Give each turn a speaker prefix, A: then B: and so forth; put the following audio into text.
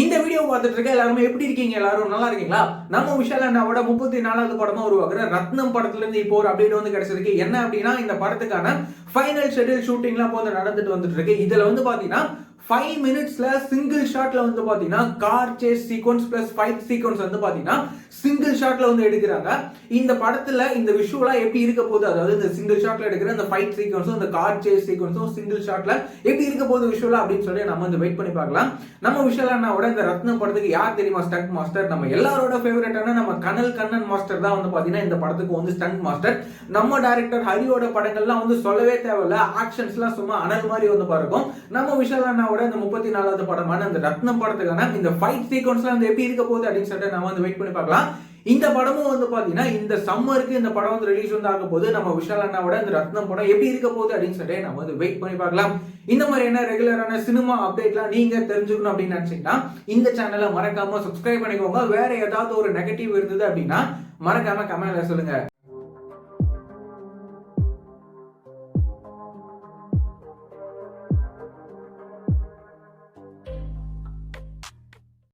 A: இந்த வீடியோ பார்த்துட்டு இருக்க எல்லாருமே எப்படி இருக்கீங்க? எல்லாரும் நல்லா இருக்கீங்களா? நம்ம விஷால் அண்ணாவோட 34வது படமா உருவாக்குற ரத்னம் படத்துல இருந்து இப்போ ஒரு அப்டேட் வந்து கிடைச்சிருக்கு. என்ன அப்படின்னா, இந்த படத்துக்கான ஃபைனல் ஷெட்யூல் ஷூட்டிங்லாம் இப்போ நடந்துட்டு வந்துட்டு இருக்கு. இதுல வந்து பாத்தீங்கன்னா 5 மினிட்ஸ்ல சிங்கிள் ஷாட்ல வந்து பாத்தீங்கன்னா car chase sequence plus fight sequence வந்து பாத்தீங்கன்னா சிங்கிள் ஷாட்ல வந்து எடுக்கிறாங்க. இந்த படத்துல இந்த விஷுவலா எப்படி இருக்க போகுது, அதாவது இந்த சிங்கிள் ஷாட்ல எடுக்கிற இந்த ஃபைட் சீக்வன்ஸும் இந்த கார் சேஸ் சீக்வன்ஸும் சிங்கிள் ஷாட்ல எப்படி இருக்க போகுது விஷுவலா அப்படின்னு சொல்லி நம்ம வந்து வெயிட் பண்ணி பார்க்கலாம். நம்ம விஷால் அண்ணாவோட இந்த ரத்னம் படத்துக்கு யார் தெரியுமா ஸ்டண்ட் மாஸ்டர்? நம்ம எல்லாரோட ஃபேவரட்டான நம்ம கனல் கண்ணன் மாஸ்டர் தான் வந்து பாத்தீங்கன்னா இந்த படத்துக்கு வந்து ஸ்டண்ட் மாஸ்டர். நம்ம டைரக்டர் ஹரியோட படங்கள்லாம் வந்து சொல்லவே தேவையில்ல, ஆக்ஷன்ஸ்லாம் சும்மா அனல் மாதிரி வந்து பாருக்கும். நம்ம விஷால் அண்ணாவோட இந்த 34வது படமான இந்த ரத்னம் படத்துக்கான இந்த ஃபைட் சீக்வன்ஸ்லாம் வந்து எப்படி இருக்க போகுது அப்படின்னு சொல்லிட்டு நம்ம வந்து வெயிட் பண்ணி பார்க்கலாம். இந்த படமும் வந்து பாத்தீங்கன்னா இந்த சம்மருக்கு இந்த படம் வந்து ரிலீஸ் வந்து ஆக போகுது. நம்ம விஷால் அண்ணாவோட இந்த ரத்னம் படம் எப்படி இருக்க போகுது அப்படின்னு சொல்லிட்டு நம்ம வந்து வெயிட் பண்ணி பார்க்கலாம். இந்த மாதிரியான ரெகுலரான சினிமா அப்டேட்லாம் நீங்க தெரிஞ்சுக்கணும் அப்படின்னு நினைச்சீங்கன்னா இந்த சேனலை மறக்காம சப்ஸ்கிரைப் பண்ணிக்கோங்க. வேற ஏதாவது ஒரு நெகட்டிவ் இருந்தது அப்படின்னா மறக்காம கமெண்ட்ல சொல்லுங்க.